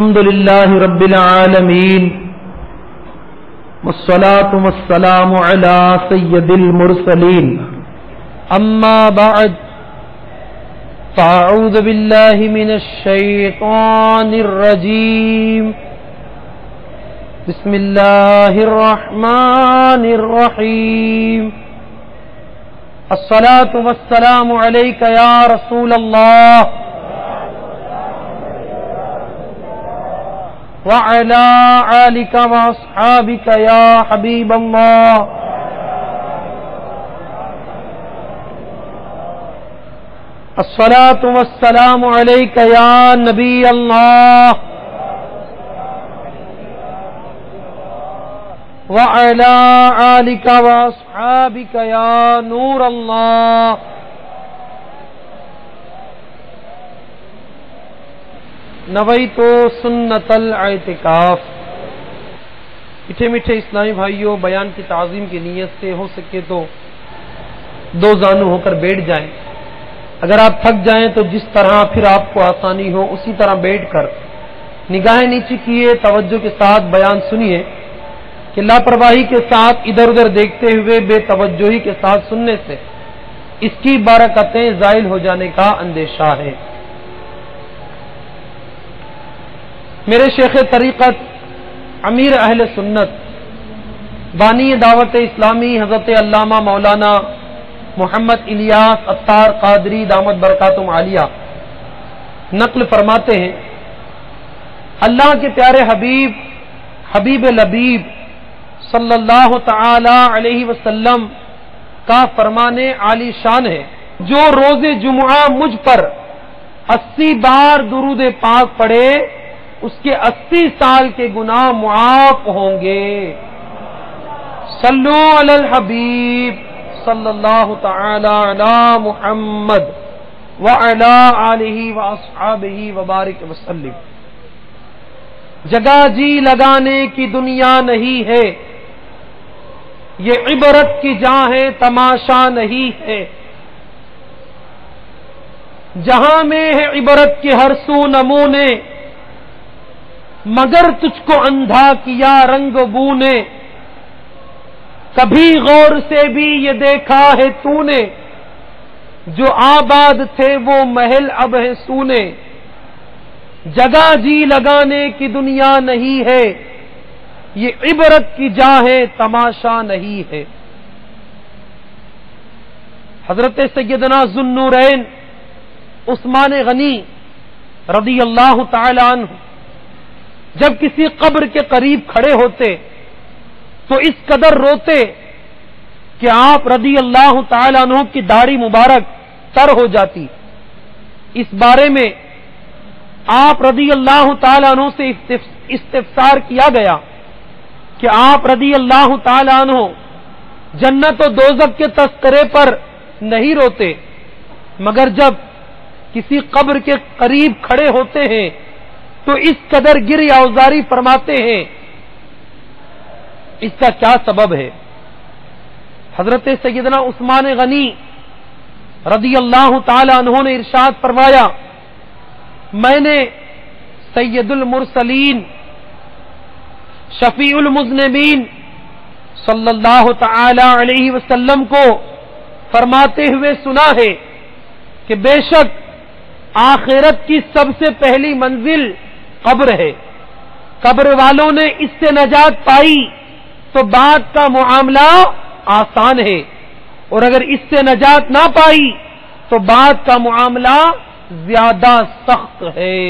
الحمد لله رب العالمين والصلاة والسلام على سيد المرسلين أما بعد فأعوذ بالله من الشيطان الرجيم بسم الله الرحمن الرحيم الصلاة والسلام عليك يا رسول الله وعلى آلك وأصحابك يا حبيب الله الصلاة والسلام عليك يا نبي الله وعلى آلك وأصحابك يا نور الله نویت سنت الاعتکاف۔ میٹھے میٹھے اسلامی بھائیوں، بیان کی تعظیم کی نیت سے ہو سکے تو دو زانو ہو کر بیٹھ جائیں۔ اگر آپ تھک جائیں تو جس طرح پھر آپ کو آسانی ہو اسی طرح بیٹھ کر نگاہیں نیچی کیے توجہ کے ساتھ بیان سنیے کہ لاپرواہی کے ساتھ ادھر ادھر دیکھتے ہوئے بے توجہی کے ساتھ سننے سے اس کی برکتیں زائل ہو جانے کا اندیشہ ہے۔ میرے شیخ طریقت امیر اہل سنت بانی دعوت اسلامی حضرت علامہ مولانا محمد الیاس عطار قادری دامت برکاتہم عالیہ نقل فرماتے ہیں، اللہ کے پیارے حبیب حبیب لبیب صلی اللہ تعالی علیہ وسلم کا فرمان عالی شان ہے، جو روز جمعہ مجھ پر 80 بار درود پاک پڑھے اس کے 80 سال کے گناہ معاف ہوں گے۔ صلو علی الحبیب صلی اللہ تعالی علی محمد وعلی آلہ واصحابہ وبارک وسلم۔ جگہ جی لگانے کی دنیا نہیں ہے، یہ عبرت کی جہاں ہے تماشا نہیں ہے۔ جہاں میں ہے عبرت کے ہر سو نمونے، مگر تجھ کو اندھا کیا رنگ بو نے۔ کبھی غور سے بھی یہ دیکھا ہے تو نے، جو آباد تھے وہ محل اب ہے سونے۔ جگہ جی لگانے کی دنیا نہیں ہے، یہ عبرت کی جا ہے تماشا نہیں ہے۔ حضرت سیدنا ذو النورین عثمان غنی رضی اللہ تعالی عنہ جب کسی قبر کے قریب کھڑے ہوتے تو اس قدر روتے کہ آپ رضی اللہ تعالی عنہ کی داڑھی مبارک تر ہو جاتی۔ اس بارے میں آپ رضی اللہ تعالی عنہ سے استفسار کیا گیا کہ آپ رضی اللہ تعالی عنہ جنت و دوزخ کے تذکرے پر نہیں روتے، مگر جب کسی قبر کے قریب کھڑے ہوتے ہیں تو اس قدر گریہ اوزاری فرماتے ہیں۔ اس کا کیا سبب ہے؟ حضرت سیدنا عثمان غنی رضی اللہ تعالی عنہ نے ارشاد فرمایا، میں نے سید المرسلین شفیع المذنبین صلی اللہ تعالی علیہ وسلم کو فرماتے ہوئے سنا ہے کہ بے شک آخرت کی سب سے پہلی منزل قبر ہے۔ قبر والوں نے اس سے نجات پائی تو بعد کا معاملہ آسان ہے، اور اگر اس سے نجات نہ پائی تو بعد کا معاملہ زیادہ سخت ہے۔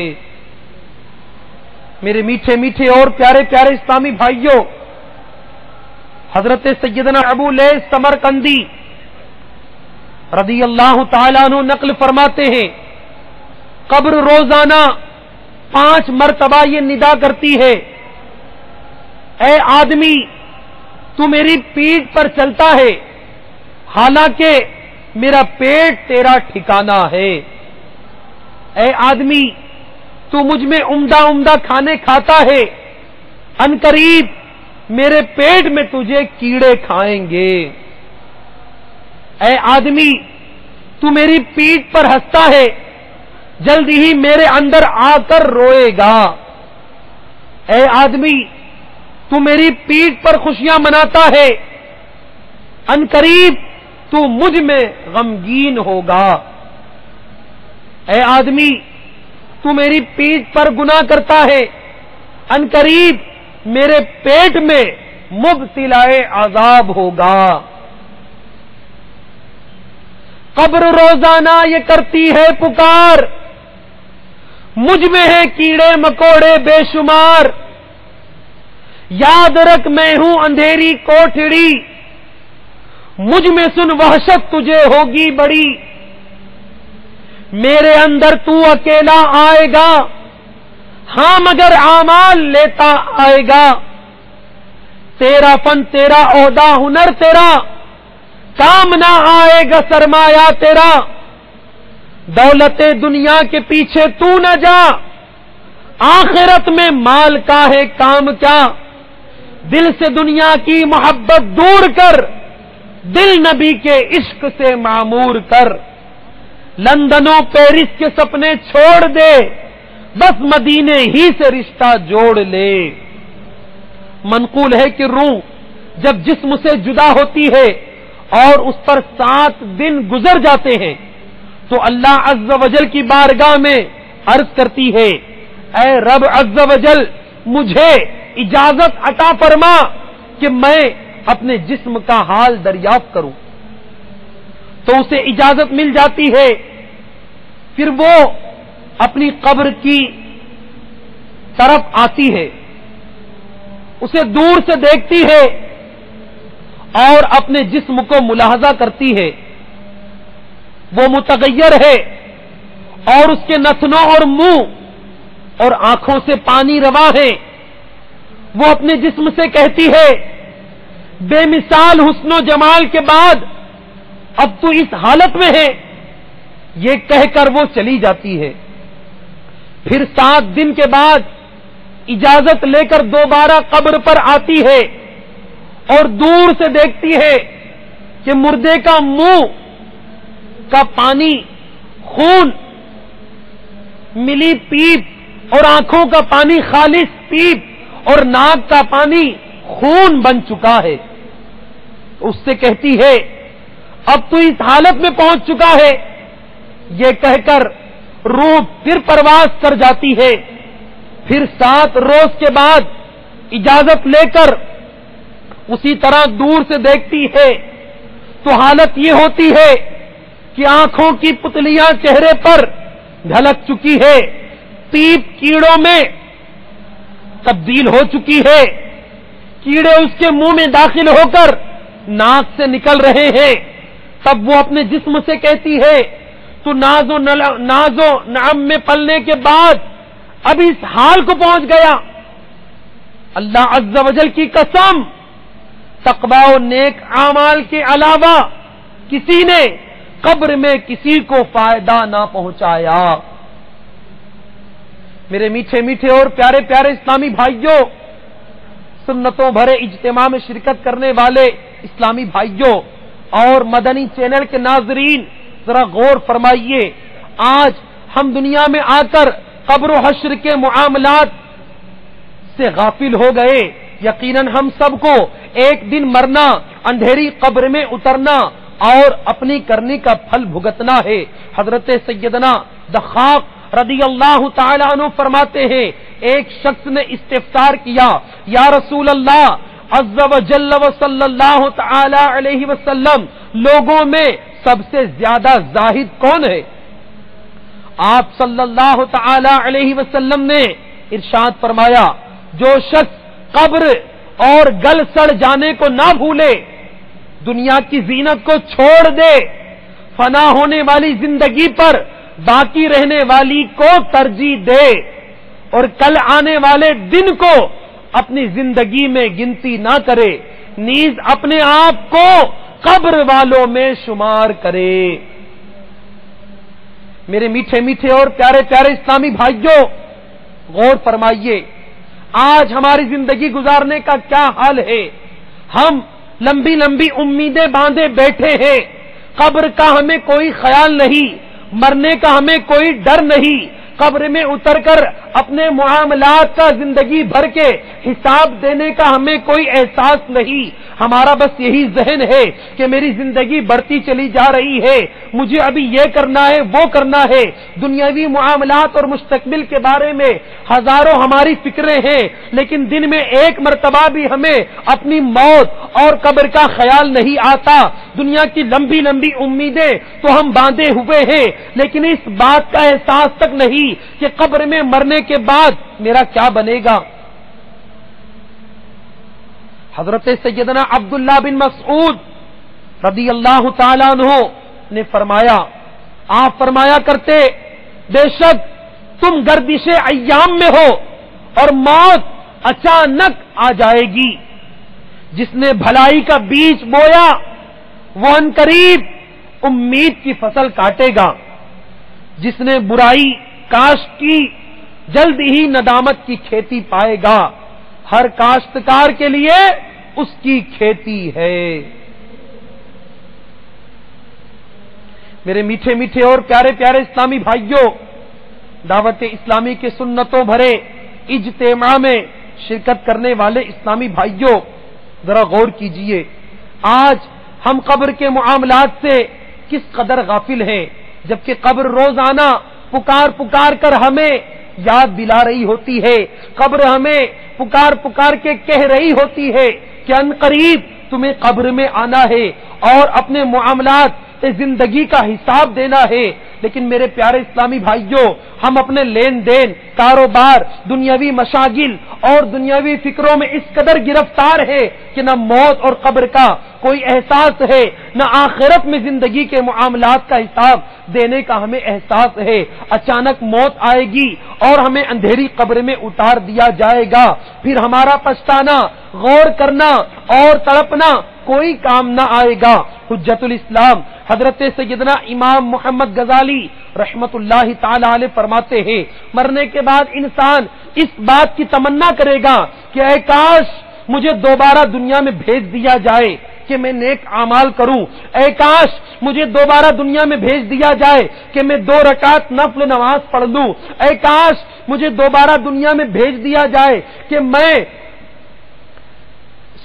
میرے میٹھے میٹھے اور پیارے پیارے اسلامی بھائیوں، حضرت سیدنا ابو لیث سمرقندی رضی اللہ تعالیٰ عنہ نقل فرماتے ہیں، قبر روزانہ 5 مرتبہ یہ ندا کرتی ہے، اے آدمی تو میری پیٹھ پر چلتا ہے حالانکہ میرا پیٹ تیرا ٹھکانہ ہے۔ اے آدمی تو مجھ میں عمدہ عمدہ کھانے کھاتا ہے، ان قریب میرے پیٹ میں تجھے کیڑے کھائیں گے۔ اے آدمی تو میری پیٹھ پر ہنستا ہے، جلد ہی میرے اندر آ کر روئے گا۔ اے آدمی تو میری پیٹھ پر خوشیاں مناتا ہے، ان قریب تو مجھ میں غمگین ہوگا۔ اے آدمی تو میری پیٹھ پر گناہ کرتا ہے، ان قریب میرے پیٹ میں مبتلا عذاب ہوگا۔ قبر روزانہ یہ کرتی ہے پکار، مجھ میں ہے کیڑے مکوڑے بے شمار، یاد رکھ میں ہوں اندھیری کوٹھڑی، مجھ میں سن وحشت تجھے ہوگی بڑی، میرے اندر تو اکیلا آئے گا، ہاں مگر اعمال لیتا آئے گا، تیرا فن تیرا عہدہ ہنر تیرا، کام نہ آئے گا سرمایہ تیرا، دولت دنیا کے پیچھے تو نہ جا، آخرت میں مال کا ہے کام کیا، دل سے دنیا کی محبت دور کر، دل نبی کے عشق سے معمور کر، لندن و پیرس کے سپنے چھوڑ دے، بس مدینے ہی سے رشتہ جوڑ لے۔ منقول ہے کہ روح جب جسم سے جدا ہوتی ہے اور اس پر 7 دن گزر جاتے ہیں تو اللہ عز و جل کی بارگاہ میں عرض کرتی ہے، اے رب عز و جل مجھے اجازت عطا فرما کہ میں اپنے جسم کا حال دریافت کروں، تو اسے اجازت مل جاتی ہے، پھر وہ اپنی قبر کی طرف آتی ہے، اسے دور سے دیکھتی ہے اور اپنے جسم کو ملاحظہ کرتی ہے، وہ متغیر ہے اور اس کے نتنوں اور منہ اور آنکھوں سے پانی روا ہے، وہ اپنے جسم سے کہتی ہے بے مثال حسن و جمال کے بعد اب تو اس حالت میں ہے، یہ کہہ کر وہ چلی جاتی ہے۔ پھر 7 دن کے بعد اجازت لے کر دوبارہ قبر پر آتی ہے اور دور سے دیکھتی ہے کہ مردے کا منہ کا پانی خون ملی پیپ اور آنکھوں کا پانی خالص پیپ اور ناک کا پانی خون بن چکا ہے، اس سے کہتی ہے اب تو اس حالت میں پہنچ چکا ہے، یہ کہہ کر روح پھر پرواز کر جاتی ہے۔ پھر 7 روز کے بعد اجازت لے کر اسی طرح دور سے دیکھتی ہے تو حالت یہ ہوتی ہے کہ آنکھوں کی پتلیاں چہرے پر ڈھلک چکی ہے، پیپ کیڑوں میں تبدیل ہو چکی ہے، کیڑے اس کے منہ میں داخل ہو کر ناک سے نکل رہے ہیں۔ تب وہ اپنے جسم سے کہتی ہے تو ناز و نعم میں پلنے کے بعد اب اس حال کو پہنچ گیا، اللہ عز و جل کی قسم تقوی و نیک اعمال کے علاوہ کسی نے قبر میں کسی کو فائدہ نہ پہنچایا۔ میرے میٹھے میٹھے اور پیارے پیارے اسلامی بھائیوں، سنتوں بھرے اجتماع میں شرکت کرنے والے اسلامی بھائیوں اور مدنی چینل کے ناظرین، ذرا غور فرمائیے، آج ہم دنیا میں آ کر قبر و حشر کے معاملات سے غافل ہو گئے۔ یقیناً ہم سب کو ایک دن مرنا، اندھیری قبر میں اترنا اور اپنی کرنی کا پھل بھگتنا ہے۔ حضرت سیدنا ضحاک رضی اللہ تعالی عنہ فرماتے ہیں، ایک شخص نے استفسار کیا، یا رسول اللہ عز و جل و صلی اللہ تعالی علیہ وسلم، لوگوں میں سب سے زیادہ زاہد کون ہے؟ آپ صلی اللہ تعالی علیہ وسلم نے ارشاد فرمایا، جو شخص قبر اور گل سڑ جانے کو نہ بھولے، دنیا کی زینت کو چھوڑ دے، فنا ہونے والی زندگی پر باقی رہنے والی کو ترجیح دے اور کل آنے والے دن کو اپنی زندگی میں گنتی نہ کرے، نیز اپنے آپ کو قبر والوں میں شمار کرے۔ میرے میٹھے میٹھے اور پیارے پیارے اسلامی بھائیوں، غور فرمائیے، آج ہماری زندگی گزارنے کا کیا حال ہے؟ ہم لمبی لمبی امیدیں باندھے بیٹھے ہیں، قبر کا ہمیں کوئی خیال نہیں، مرنے کا ہمیں کوئی ڈر نہیں، قبر میں اتر کر اپنے معاملات کا زندگی بھر کے حساب دینے کا ہمیں کوئی احساس نہیں. ہمارا بس یہی ذہن ہے کہ میری زندگی بڑھتی چلی جا رہی ہے, مجھے ابھی یہ کرنا ہے وہ کرنا ہے. دنیاوی معاملات اور مستقبل کے بارے میں ہزاروں ہماری فکریں ہیں, لیکن دن میں ایک مرتبہ بھی ہمیں اپنی موت اور قبر کا خیال نہیں آتا. دنیا کی لمبی لمبی امیدیں تو ہم باندھے ہوئے ہیں, لیکن اس بات کا احساس تک نہیں کہ قبر میں مرنے کے بعد میرا کیا بنے گا. حضرت سیدنا عبداللہ بن مسعود رضی اللہ تعالیٰ عنہ نے فرمایا, آپ فرمایا کرتے, بے شک تم گردش ایام میں ہو اور موت اچانک آ جائے گی. جس نے بھلائی کا بیج بویا وہ عنقریب امید کی فصل کاٹے گا, جس نے برائی کاشت کی جلد ہی ندامت کی کھیتی پائے گا. ہر کاشتکار کے لیے اس کی کھیتی ہے. میرے میٹھے میٹھے اور پیارے پیارے اسلامی بھائیوں, دعوت اسلامی کے سنتوں بھرے اجتماع میں شرکت کرنے والے اسلامی بھائیوں, ذرا غور کیجئے, آج ہم قبر کے معاملات سے کس قدر غافل ہیں, جبکہ قبر روزانہ پکار پکار کر ہمیں یاد دلا رہی ہوتی ہے. قبر ہمیں پکار پکار کے کہہ رہی ہوتی ہے کہ عنقریب تمہیں قبر میں آنا ہے اور اپنے معاملات زندگی کا حساب دینا ہے. لیکن میرے پیارے اسلامی بھائیوں, ہم اپنے لین دین, کاروبار, دنیاوی مشاغل اور دنیاوی فکروں میں اس قدر گرفتار ہے کہ نہ موت اور قبر کا کوئی احساس ہے, نہ آخرت میں زندگی کے معاملات کا حساب دینے کا ہمیں احساس ہے. اچانک موت آئے گی اور ہمیں اندھیری قبر میں اتار دیا جائے گا. پھر ہمارا پچھتانا, غور کرنا اور تڑپنا کوئی کام نہ آئے گا. حجت الاسلام حضرت سیدنا امام محمد غزالی رحمت اللہ تعالی علیہ فرماتے ہیں, مرنے کے بعد انسان اس بات کی تمنا کرے گا کہ اے کاش مجھے دوبارہ دنیا میں بھیج دیا جائے کہ میں نیک اعمال کروں. اے کاش مجھے دوبارہ دنیا میں بھیج دیا جائے کہ میں 2 رکعت نفل نماز پڑھ لوں. اے کاش مجھے دوبارہ دنیا میں بھیج دیا جائے کہ میں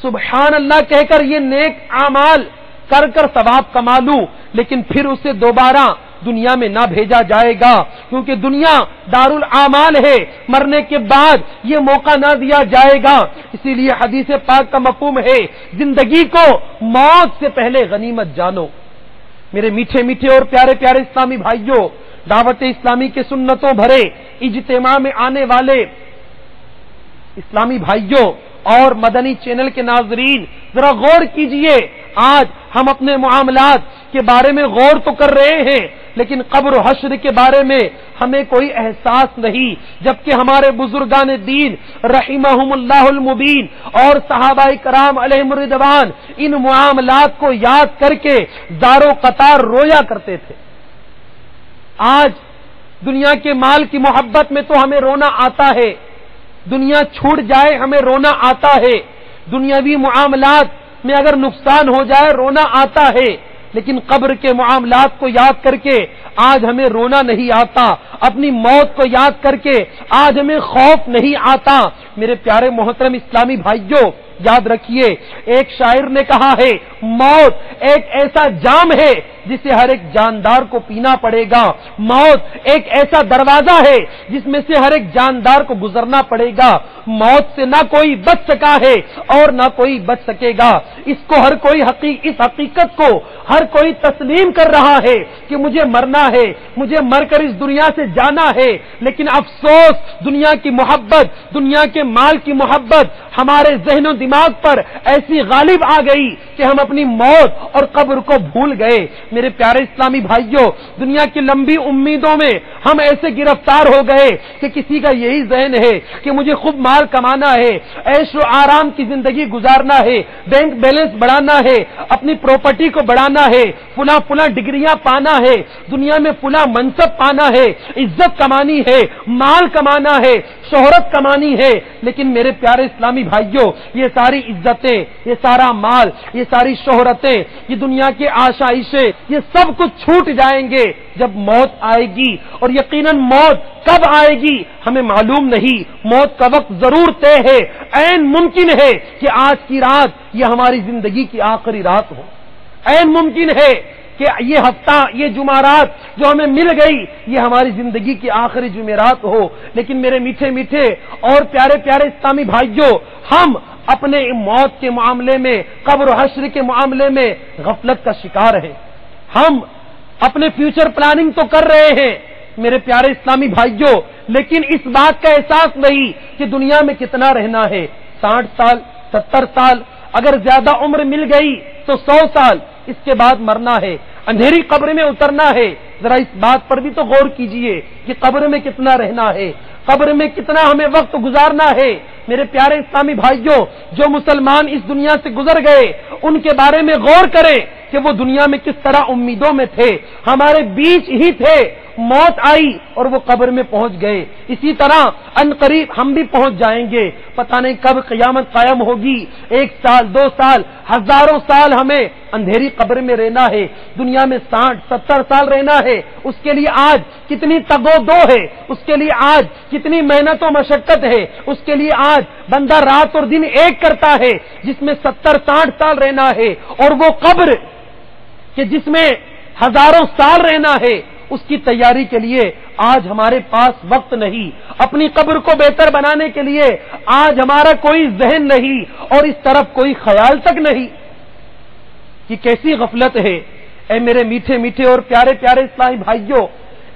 سبحان اللہ کہہ کر یہ نیک اعمال کر کر ثواب کما لوں. لیکن پھر اسے دوبارہ دنیا میں نہ بھیجا جائے گا, کیونکہ دنیا دارالعمال ہے. مرنے کے بعد یہ موقع نہ دیا جائے گا. اسی لیے حدیث پاک کا مفہوم ہے, زندگی کو موت سے پہلے غنیمت جانو. میرے میٹھے میٹھے اور پیارے پیارے اسلامی بھائیوں, دعوت اسلامی کے سنتوں بھرے اجتماع میں آنے والے اسلامی بھائیوں اور مدنی چینل کے ناظرین, ذرا غور کیجئے. آج ہم اپنے معاملات کے بارے میں غور تو کر رہے ہیں, لیکن قبر و حشر کے بارے میں ہمیں کوئی احساس نہیں, جبکہ ہمارے بزرگان دین رحمہم اللہ المبین اور صحابہ کرام علیہم الرضوان ان معاملات کو یاد کر کے زار و قطار رویا کرتے تھے. آج دنیا کے مال کی محبت میں تو ہمیں رونا آتا ہے, دنیا چھوٹ جائے ہمیں رونا آتا ہے, دنیاوی معاملات میں اگر نقصان ہو جائے رونا آتا ہے, لیکن قبر کے معاملات کو یاد کر کے آج ہمیں رونا نہیں آتا. اپنی موت کو یاد کر کے آج ہمیں خوف نہیں آتا. میرے پیارے محترم اسلامی بھائیوں, یاد رکھیے, ایک شاعر نے کہا ہے, موت ایک ایسا جام ہے جسے ہر ایک جاندار کو پینا پڑے گا. موت ایک ایسا دروازہ ہے جس میں سے ہر ایک جاندار کو گزرنا پڑے گا. موت سے نہ کوئی بچ سکا ہے اور نہ کوئی بچ سکے گا. اس کو ہر کوئی اس حقیقت کو ہر کوئی تسلیم کر رہا ہے کہ مجھے مرنا ہے, مجھے مر کر اس دنیا سے جانا ہے. لیکن افسوس, دنیا کی محبت, دنیا کے مال کی محبت ہمارے ذہن و دماغ پر ایسی غالب آ گئی کہ ہم اپنی موت اور قبر کو بھول گئے. میرے پیارے اسلامی بھائیوں, دنیا کی لمبی امیدوں میں ہم ایسے گرفتار ہو گئے کہ کسی کا یہی ذہن ہے کہ مجھے خوب مال کمانا ہے, عیش و آرام کی زندگی گزارنا ہے, بینک بیلنس بڑھانا ہے, اپنی پراپرٹی کو بڑھانا ہے, فلاں ڈگریاں پانا ہے, دنیا میں فلاں منصب پانا ہے, عزت کمانی ہے, مال کمانا ہے, شہرت کمانی ہے، لیکن میرے پیارے اسلامی بھائیوں یہ ساری عزتیں، یہ سارا مال، یہ ساری شہرتیں، یہ دنیا کے آشائشیں، یہ سب کچھ چھوٹ جائیں گے جب موت آئے گی، اور یقیناً موت کب آئے گی ہمیں معلوم نہیں، موت کا وقت ضرور طے ہے، عین ممکن ہے کہ آج کی رات یہ ہماری زندگی کی آخری رات ہو، عین ممکن ہے کہ یہ ہفتہ، یہ جمعرات جو ہمیں مل گئی یہ ہماری زندگی کی آخری جمعرات ہو۔ لیکن میرے میٹھے میٹھے اور پیارے پیارے اسلامی بھائیوں، ہم اپنے موت کے معاملے میں، قبر و حشر کے معاملے میں غفلت کا شکار ہیں۔ ہم اپنے فیوچر پلاننگ تو کر رہے ہیں میرے پیارے اسلامی بھائیوں، لیکن اس بات کا احساس نہیں کہ دنیا میں کتنا رہنا ہے، 60 سال، 70 سال، اگر زیادہ عمر مل گئی تو 100 سال، اس کے بعد مرنا ہے، اندھیری قبر میں اترنا ہے۔ ذرا اس بات پر بھی تو غور کیجئے کہ قبر میں کتنا رہنا ہے، قبر میں کتنا ہمیں وقت گزارنا ہے۔ میرے پیارے اسلامی بھائیوں، جو مسلمان اس دنیا سے گزر گئے ان کے بارے میں غور کریں کہ وہ دنیا میں کس طرح امیدوں میں تھے، ہمارے بیچ ہی تھے، موت آئی اور وہ قبر میں پہنچ گئے۔ اسی طرح ان قریب ہم بھی پہنچ جائیں گے، پتہ نہیں کب قیامت قائم ہوگی، 1 سال، 2 سال، ہزاروں سال ہمیں اندھیری قبر میں رہنا ہے، دنیا میں 60 70 سال رہنا ہے۔ اس کے لیے آج کتنی تگو دو ہے، اس کے لیے آج کتنی محنت و مشقت ہے، اس کے لیے آج بندہ رات اور دن ایک کرتا ہے، جس میں 70 60 سال رہنا ہے، اور وہ قبر کہ جس میں ہزاروں سال رہنا ہے، اس کی تیاری کے لیے آج ہمارے پاس وقت نہیں، اپنی قبر کو بہتر بنانے کے لیے آج ہمارا کوئی ذہن نہیں اور اس طرف کوئی خیال تک نہیں۔ یہ کیسی غفلت ہے اے میرے میٹھے میٹھے اور پیارے پیارے اسلامی بھائیوں،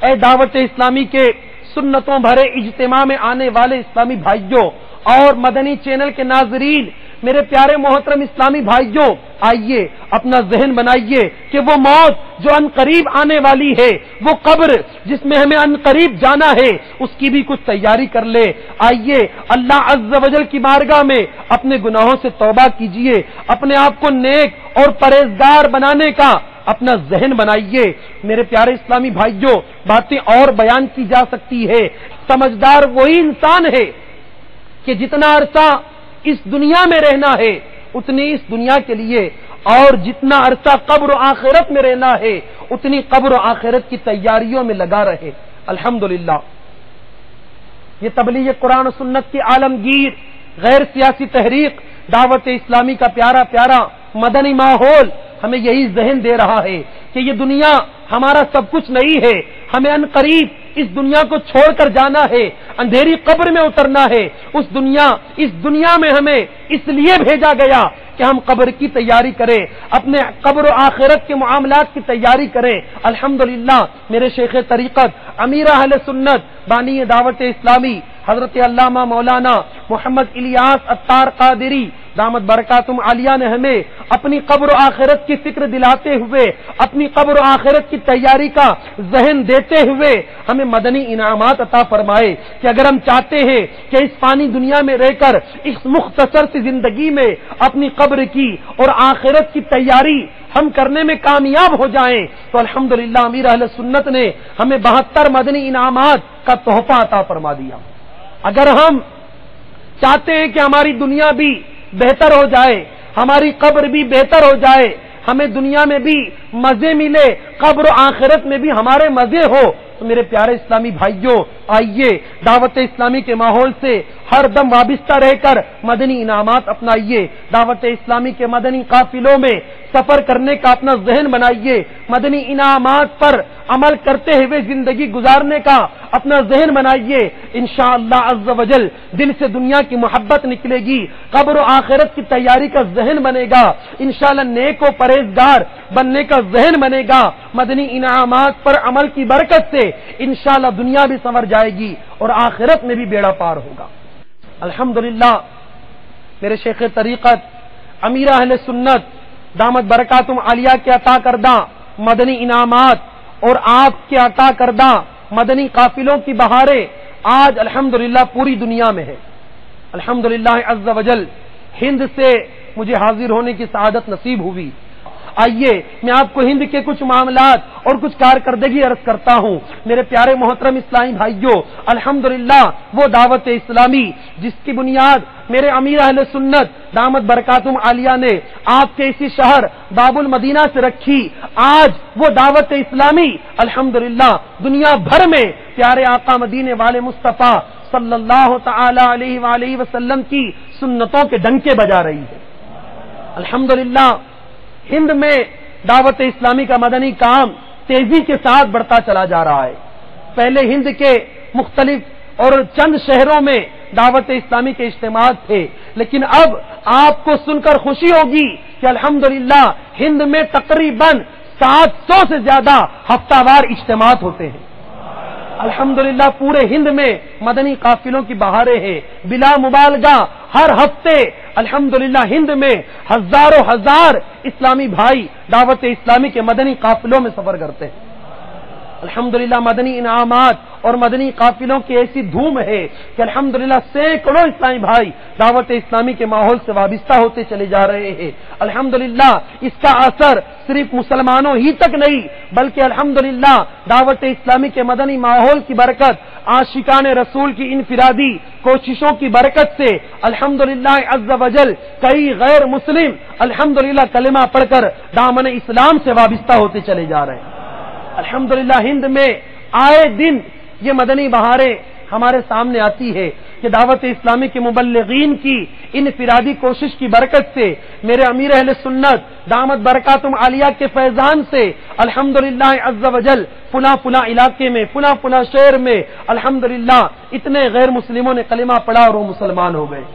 اے دعوت اسلامی کے سنتوں بھرے اجتماع میں آنے والے اسلامی بھائیوں اور مدنی چینل کے ناظرین، میرے پیارے محترم اسلامی بھائیوں، آئیے اپنا ذہن بنائیے کہ وہ موت جو ان قریب آنے والی ہے، وہ قبر جس میں ہمیں ان قریب جانا ہے، اس کی بھی کچھ تیاری کر لے۔ آئیے اللہ عز و جل کی بارگاہ میں اپنے گناہوں سے توبہ کیجئے، اپنے آپ کو نیک اور پرہیزگار بنانے کا اپنا ذہن بنائیے۔ میرے پیارے اسلامی بھائیوں، باتیں اور بیان کی جا سکتی ہے۔ سمجھدار وہی انسان ہے کہ جتنا عرصہ اس دنیا میں رہنا ہے اتنی اس دنیا کے لیے، اور جتنا عرصہ قبر و آخرت میں رہنا ہے اتنی قبر و آخرت کی تیاریوں میں لگا رہے۔ الحمدللہ یہ تبلیغ قرآن و سنت کی عالمگیر غیر سیاسی تحریک دعوت اسلامی کا پیارا پیارا مدنی ماحول ہمیں یہی ذہن دے رہا ہے کہ یہ دنیا ہمارا سب کچھ نہیں ہے، ہمیں ان قریب اس دنیا کو چھوڑ کر جانا ہے، اندھیری قبر میں اترنا ہے۔ اس دنیا میں ہمیں اس لیے بھیجا گیا کہ ہم قبر کی تیاری کریں، اپنے قبر و آخرت کے معاملات کی تیاری کریں۔ الحمدللہ میرے شیخ طریقت امیر اہل سنت بانی دعوت اسلامی حضرت علامہ مولانا محمد الیاس عطار قادری دامت برکاتہم عالیہ نے ہمیں اپنی قبر و آخرت کی فکر دلاتے ہوئے، اپنی قبر و آخرت کی تیاری کا ذہن دیتے ہوئے ہمیں مدنی انعامات عطا فرمائے کہ اگر ہم چاہتے ہیں کہ اس فانی دنیا میں رہ کر اس مختصر سی زندگی میں اپنی قبر کی اور آخرت کی تیاری ہم کرنے میں کامیاب ہو جائیں تو الحمدللہ امیر اہل سنت نے ہمیں 72 مدنی انعامات کا تحفہ عطا فرما دیا۔ اگر ہم چاہتے ہیں کہ ہماری دنیا بھی بہتر ہو جائے، ہماری قبر بھی بہتر ہو جائے، ہمیں دنیا میں بھی مزے ملے، قبر و آخرت میں بھی ہمارے مزے ہو، تو میرے پیارے اسلامی بھائیوں آئیے دعوت اسلامی کے ماحول سے ہر دم وابستہ رہ کر مدنی انعامات اپنائیے، دعوت اسلامی کے مدنی قافلوں میں سفر کرنے کا اپنا ذہن بنائیے، مدنی انعامات پر عمل کرتے ہوئے زندگی گزارنے کا اپنا ذہن بنائیے۔ انشاءاللہ عز و جل دل سے دنیا کی محبت نکلے گی، قبر و آخرت کی تیاری کا ذہن بنے گا، انشاءاللہ نیک و پرہیزگار بننے کا ذہن بنے گا۔ مدنی انعامات پر عمل کی برکت سے انشاءاللہ دنیا بھی سنور جائے گی اور آخرت میں بھی بیڑا پار ہوگا۔ الحمدللہ میرے شیخ طریقت امیر اہل سنت دامت برکاتہم عالیہ کے عطا کردہ مدنی انعامات اور آپ کے عطا کردہ مدنی قافلوں کی بہاریں آج الحمدللہ پوری دنیا میں ہے۔ الحمدللہ عز و جل ہند سے مجھے حاضر ہونے کی سعادت نصیب ہوئی۔ آئیے میں آپ کو ہند کے کچھ معاملات اور کچھ کارکردگی عرض کرتا ہوں۔ میرے پیارے محترم اسلامی بھائیوں، الحمدللہ وہ دعوت اسلامی جس کی بنیاد میرے امیر اہل سنت دامت برکاتہم عالیہ نے آپ کے اسی شہر باب المدینہ سے رکھی، آج وہ دعوت اسلامی الحمدللہ دنیا بھر میں پیارے آقا مدینے والے مصطفیٰ صلی اللہ تعالی علیہ وآلہ وسلم کی سنتوں کے ڈنکے بجا رہی ہے۔ الحمدللہ ہند میں دعوت اسلامی کا مدنی کام تیزی کے ساتھ بڑھتا چلا جا رہا ہے۔ پہلے ہند کے مختلف اور چند شہروں میں دعوت اسلامی کے اجتماعات تھے، لیکن اب آپ کو سن کر خوشی ہوگی کہ الحمدللہ ہند میں تقریباً 700 سے زیادہ ہفتہ وار اجتماعات ہوتے ہیں۔ الحمدللہ پورے ہند میں مدنی قافلوں کی بہاریں ہیں، بلا مبالغہ ہر ہفتے الحمدللہ ہند میں ہزاروں ہزار اسلامی بھائی دعوت اسلامی کے مدنی قافلوں میں سفر کرتے ہیں۔ الحمدللہ مدنی انعامات اور مدنی قافلوں کی ایسی دھوم ہے کہ الحمدللہ سینکڑوں اسلامی بھائی دعوت اسلامی کے ماحول سے وابستہ ہوتے چلے جا رہے ہیں۔ الحمدللہ اس کا اثر صرف مسلمانوں ہی تک نہیں بلکہ الحمدللہ دعوت اسلامی کے مدنی ماحول کی برکت، عاشقان رسول کی انفرادی کوششوں کی برکت سے الحمدللہ عز وجل کئی غیر مسلم الحمدللہ کلمہ پڑھ کر دامن اسلام سے وابستہ ہوتے چلے جا رہے ہیں۔ الحمدللہ ہند میں آئے دن یہ مدنی بہاریں ہمارے سامنے آتی ہے کہ دعوت اسلامی کے مبلغین کی انفرادی کوشش کی برکت سے، میرے امیر اہل سنت دامت برکاتہم عالیہ کے فیضان سے الحمدللہ عز وجل فلاں فلاں علاقے میں فلاں فلاں شہر میں الحمدللہ اتنے غیر مسلموں نے کلمہ پڑھا اور وہ مسلمان ہو گئے۔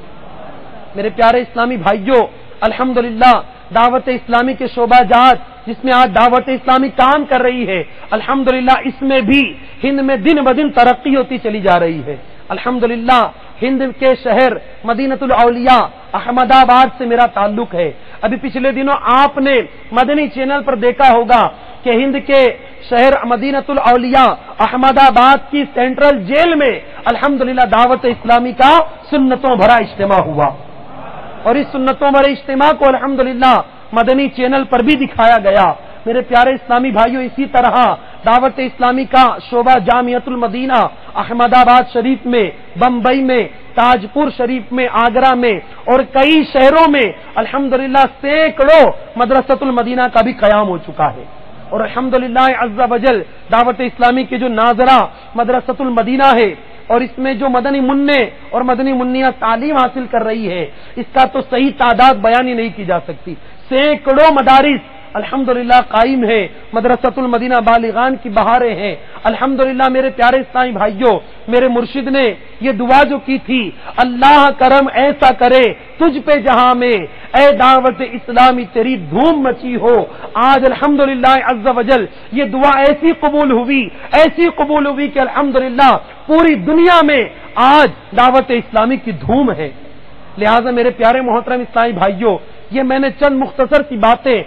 میرے پیارے اسلامی بھائیوں، الحمدللہ دعوت اسلامی کے شعبہ جات جس میں آج دعوت اسلامی کام کر رہی ہے، الحمدللہ اس میں بھی ہند میں دن بدن ترقی ہوتی چلی جا رہی ہے۔ الحمدللہ ہند کے شہر مدینۃ الاولیاء احمد آباد سے میرا تعلق ہے۔ ابھی پچھلے دنوں آپ نے مدنی چینل پر دیکھا ہوگا کہ ہند کے شہر مدینۃ الاولیاء احمد آباد کی سینٹرل جیل میں الحمدللہ دعوت اسلامی کا سنتوں بھرا اجتماع ہوا، اور اس سنتوں بھرے اجتماع کو الحمدللہ مدنی چینل پر بھی دکھایا گیا۔ میرے پیارے اسلامی بھائیوں، اسی طرح دعوت اسلامی کا شعبہ جامعۃ المدینہ احمد آباد شریف میں، بمبئی میں، تاجپور شریف میں، آگرہ میں اور کئی شہروں میں الحمدللہ سینکڑوں مدرسۃ المدینہ کا بھی قیام ہو چکا ہے۔ اور الحمدللہ عز وجل دعوت اسلامی کی جو ناظرہ مدرسۃ المدینہ ہے اور اس میں جو مدنی منع اور مدنی منیہ تعلیم حاصل کر رہی ہے، اس کا تو صحیح تعداد بیان ہی نہیں کی جا سکتی۔ سینکڑوں مدارس الحمدللہ قائم ہے، مدرسۃ المدینہ بالغان کی بہاریں ہیں۔ الحمدللہ میرے پیارے اسلامی بھائیوں، میرے مرشد نے یہ دعا جو کی تھی، اللہ کرم ایسا کرے تجھ پہ جہاں میں، اے دعوت اسلامی تیری دھوم مچی ہو۔ آج الحمدللہ عز وجل یہ دعا ایسی قبول ہوئی کہ الحمدللہ پوری دنیا میں آج دعوت اسلامی کی دھوم ہے۔ لہذا میرے پیارے محترم اسلامی بھائیوں، یہ میں نے چند مختصر سی باتیں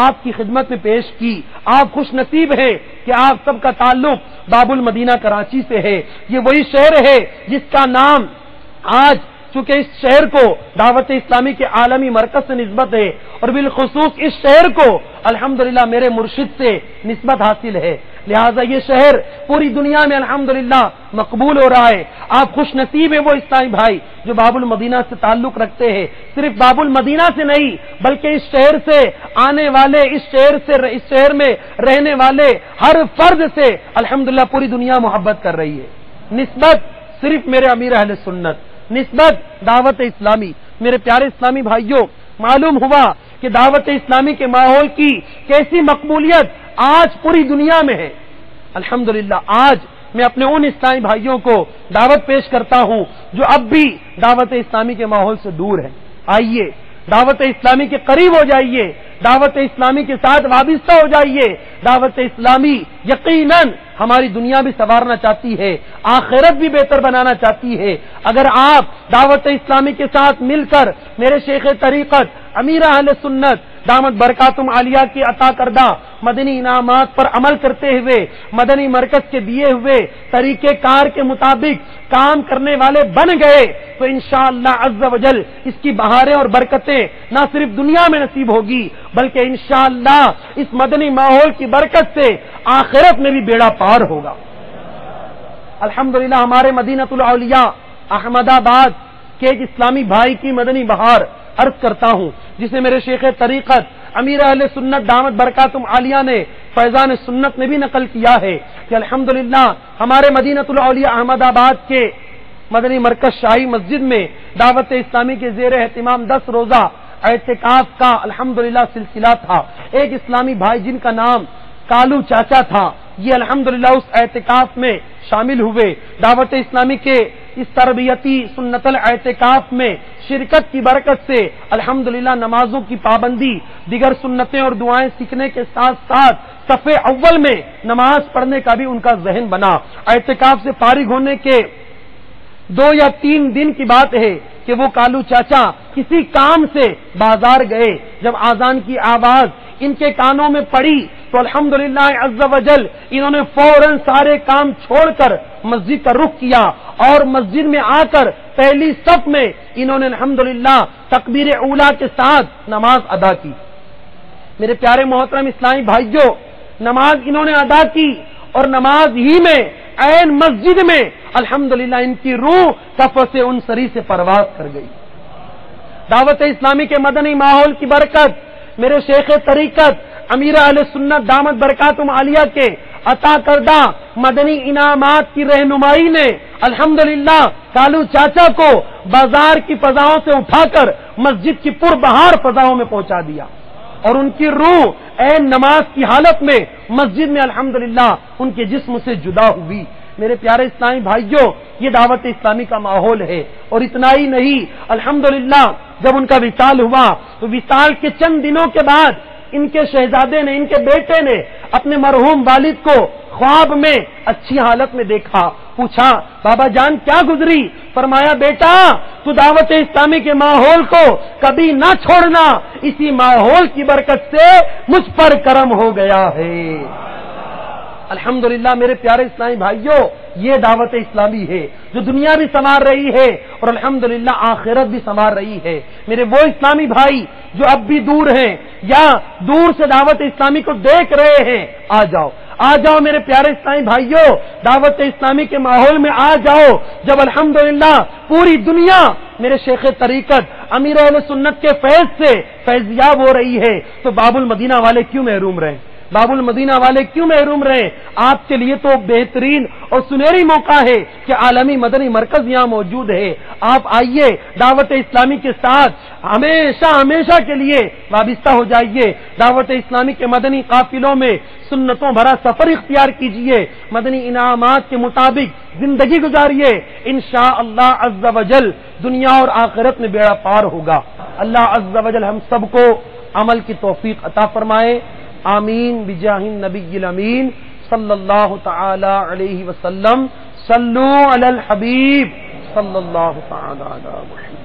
آپ کی خدمت میں پیش کی۔ آپ خوش نصیب ہیں کہ آپ سب کا تعلق باب المدینہ کراچی سے ہے۔ یہ وہی شہر ہے جس کا نام آج چونکہ اس شہر کو دعوت اسلامی کے عالمی مرکز سے نسبت ہے، اور بالخصوص اس شہر کو الحمدللہ میرے مرشد سے نسبت حاصل ہے، لہذا یہ شہر پوری دنیا میں الحمدللہ مقبول ہو رہا ہے۔ آپ خوش نصیب ہیں وہ اسلامی بھائی جو باب المدینہ سے تعلق رکھتے ہیں۔ صرف باب المدینہ سے نہیں بلکہ اس شہر سے آنے والے، اس شہر میں رہنے والے ہر فرد سے الحمدللہ پوری دنیا محبت کر رہی ہے۔ نسبت صرف میرے امیر اہل سنت، نسبت دعوت اسلامی۔ میرے پیارے اسلامی بھائیوں، معلوم ہوا کہ دعوت اسلامی کے ماحول کی کیسی مقبولیت آج پوری دنیا میں ہے۔ الحمدللہ آج میں اپنے ان اسلامی بھائیوں کو دعوت پیش کرتا ہوں جو اب بھی دعوت اسلامی کے ماحول سے دور ہیں، آئیے دعوت اسلامی کے قریب ہو جائیے، دعوت اسلامی کے ساتھ وابستہ ہو جائیے۔ دعوت اسلامی یقیناً ہماری دنیا بھی سنوارنا چاہتی ہے، آخرت بھی بہتر بنانا چاہتی ہے۔ اگر آپ دعوت اسلامی کے ساتھ مل کر میرے شیخ طریقت امیر اہل سنت دامت برکاتہم عالیہ کی عطا کردہ مدنی انعامات پر عمل کرتے ہوئے مدنی مرکز کے دیے ہوئے طریقہ کار کے مطابق کام کرنے والے بن گئے تو انشاءاللہ عز و جل اس کی بہاریں اور برکتیں نہ صرف دنیا میں نصیب ہوگی بلکہ انشاءاللہ اس مدنی ماحول کی برکت سے آخرت میں بھی بیڑا پار ہوگا۔ الحمدللہ ہمارے مدینۃ الاولیاء احمد آباد کے ایک اسلامی بھائی کی مدنی بہار عرض کرتا ہوں جسے میرے شیخ طریقت امیر اہل سنت دامت برکاتہم عالیہ نے فیضان سنت میں بھی نقل کیا ہے کہ الحمدللہ ہمارے مدینۃ الاولیاء احمد آباد کے مدنی مرکز شاہی مسجد میں دعوت اسلامی کے زیر اہتمام 10 روزہ اعتکاف کا الحمدللہ سلسلہ تھا۔ ایک اسلامی بھائی جن کا نام کالو چاچا تھا یہ الحمدللہ اس اعتکاف میں شامل ہوئے۔ دعوت اسلامی کے اس تربیتی سنت الاعتکاف میں شرکت کی برکت سے الحمدللہ نمازوں کی پابندی دیگر سنتیں اور دعائیں سیکھنے کے ساتھ ساتھ صف اول میں نماز پڑھنے کا بھی ان کا ذہن بنا۔ اعتکاف سے فارغ ہونے کے 2 یا 3 دن کی بات ہے کہ وہ کالو چاچا کسی کام سے بازار گئے۔ جب آذان کی آواز ان کے کانوں میں پڑی تو الحمدللہ عز و جل انہوں نے فوراً سارے کام چھوڑ کر مسجد کا رخ کیا اور مسجد میں آ کر پہلی صف میں انہوں نے الحمدللہ تکبیر اولا کے ساتھ نماز ادا کی۔ میرے پیارے محترم اسلامی بھائیوں، نماز انہوں نے ادا کی اور نماز ہی میں عین مسجد میں الحمدللہ ان کی روح کفس انصری سے پرواز کر گئی۔ دعوت اسلامی کے مدنی ماحول کی برکت میرے شیخ طریقت امیر اہل سنت دامت برکاتہم عالیہ کے عطا کردہ مدنی انعامات کی رہنمائی نے الحمدللہ کالو چاچا کو بازار کی فضاؤں سے اٹھا کر مسجد کی پربہار فضاؤں میں پہنچا دیا اور ان کی روح عین نماز کی حالت میں مسجد میں الحمدللہ ان کے جسم سے جدا ہوئی۔ میرے پیارے اسلامی بھائیوں، یہ دعوت اسلامی کا ماحول ہے اور اتنا ہی نہیں، الحمدللہ جب ان کا وصال ہوا تو وصال کے چند دنوں کے بعد ان کے شہزادے نے، ان کے بیٹے نے اپنے مرحوم والد کو خواب میں اچھی حالت میں دیکھا۔ پوچھا بابا جان کیا گزری؟ فرمایا بیٹا تو دعوت اسلامی کے ماحول کو کبھی نہ چھوڑنا، اسی ماحول کی برکت سے مجھ پر کرم ہو گیا ہے۔ الحمدللہ میرے پیارے اسلامی بھائیوں، یہ دعوت اسلامی ہے جو دنیا بھی سنوار رہی ہے اور الحمدللہ آخرت بھی سنوار رہی ہے۔ میرے وہ اسلامی بھائی جو اب بھی دور ہیں یا دور سے دعوت اسلامی کو دیکھ رہے ہیں، آ جاؤ میرے پیارے اسلامی بھائیوں، دعوت اسلامی کے ماحول میں آ جاؤ۔ جب الحمدللہ پوری دنیا میرے شیخ طریقت امیر اہل سنت کے فیض سے فیضیاب ہو رہی ہے تو باب المدینہ والے کیوں محروم رہیں؟ باب المدینہ والے کیوں محروم رہے؟ آپ کے لیے تو بہترین اور سنہری موقع ہے کہ عالمی مدنی مرکز یہاں موجود ہے۔ آپ آئیے، دعوت اسلامی کے ساتھ ہمیشہ کے لیے وابستہ ہو جائیے۔ دعوت اسلامی کے مدنی قافلوں میں سنتوں بھرا سفر اختیار کیجیے، مدنی انعامات کے مطابق زندگی گزاریے، انشاءاللہ عز و جل دنیا اور آخرت میں بیڑا پار ہوگا۔ اللہ عز و جل ہم سب کو عمل کی توفیق عطا فرمائے، آمین بجاہ النبی الامین صلی اللہ تعالی علیہ وسلم۔ صلو علی الحبیب صلی اللہ تعالی علی محمد۔